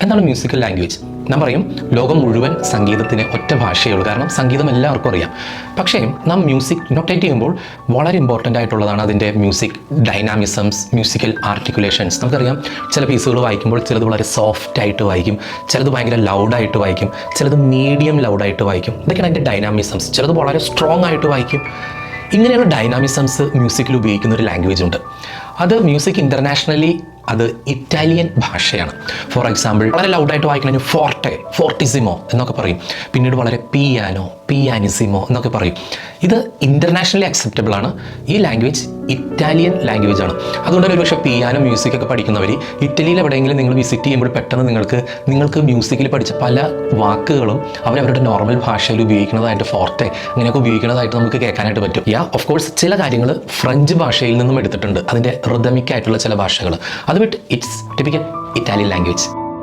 എന്താണ് musical language? ഞാൻ പറയും ലോകം മുഴുവൻ സംഗീതത്തിന് ഒറ്റ ഭാഷയേ ഉള്ളൂ. കാരണം സംഗീതം എല്ലാവർക്കും അറിയാം. പക്ഷേ നാം മ്യൂസിക് നൊട്ടേറ്റ് ചെയ്യുമ്പോൾ വളരെ ഇമ്പോർട്ടൻ്റ് ആയിട്ടുള്ളതാണ് അതിൻ്റെ മ്യൂസിക് ഡൈനാമിസംസ്, മ്യൂസിക്കൽ ആർട്ടിക്കുലേഷൻസ്. നമുക്കറിയാം ചില പീസുകൾ വായിക്കുമ്പോൾ ചിലത് വളരെ സോഫ്റ്റ് ആയിട്ട് വായിക്കും, ചിലത് ഭയങ്കര ലൗഡായിട്ട് വായിക്കും, ചിലത് മീഡിയം ലൗഡായിട്ട് വായിക്കും. ഇതൊക്കെയാണ് അതിൻ്റെ ഡൈനാമിസംസ്. ചിലത് വളരെ സ്ട്രോങ് ആയിട്ട് വായിക്കും. ഇങ്ങനെയുള്ള ഡൈനാമിസംസ് മ്യൂസിക്കിൽ ഉപയോഗിക്കുന്ന ഒരു ലാംഗ്വേജ് ഉണ്ട്. അത് മ്യൂസിക് ഇൻ്റർനാഷണലി അത് ഇറ്റാലിയൻ ഭാഷയാണ്. ഫോർ എക്സാമ്പിൾ വളരെ ലൗഡായിട്ട് വായിക്കണമെങ്കിൽ ഫോർട്ടെ, ഫോർട്ടിസിമോ എന്നൊക്കെ പറയും. പിന്നീട് വളരെ പിയാനോ, പിയാനിസിമോ എന്നൊക്കെ പറയും. ഇത് ഇൻ്റർനാഷണലി അക്സെപ്റ്റബിൾ ആണ്. ഈ ലാംഗ്വേജ് ഇറ്റാലിയൻ ലാംഗ്വേജ് ആണ്. അതുകൊണ്ട് തന്നെ ഒരുപക്ഷെ പിയാനോ മ്യൂസിക്കൊക്കെ പഠിക്കുന്നവർ ഇറ്റലിയിൽ എവിടെയെങ്കിലും നിങ്ങൾ വിസിറ്റ് ചെയ്യുമ്പോൾ പെട്ടെന്ന് നിങ്ങൾക്ക് മ്യൂസിക്കിൽ പഠിച്ച പല വാക്കുകളും അവരവരുടെ നോർമൽ ഭാഷയിൽ ഉപയോഗിക്കുന്നതായിട്ട്, ഫോർട്ടെ അങ്ങനെയൊക്കെ ഉപയോഗിക്കുന്നതായിട്ട് നമുക്ക് കേൾക്കാനായിട്ട് പറ്റും. ഓഫ് കോഴ്സ് ചില കാര്യങ്ങൾ ഫ്രഞ്ച് ഭാഷയിൽ നിന്നും എടുത്തിട്ടുണ്ട്, അതിൻ്റെ റിതമിക് ആയിട്ടുള്ള ചില ഭാഷകൾ. അത് വിട്ട് ഇറ്റ്സ് ടിപ്പിക്കൽ ഇറ്റാലിയൻ ലാംഗ്വേജ്.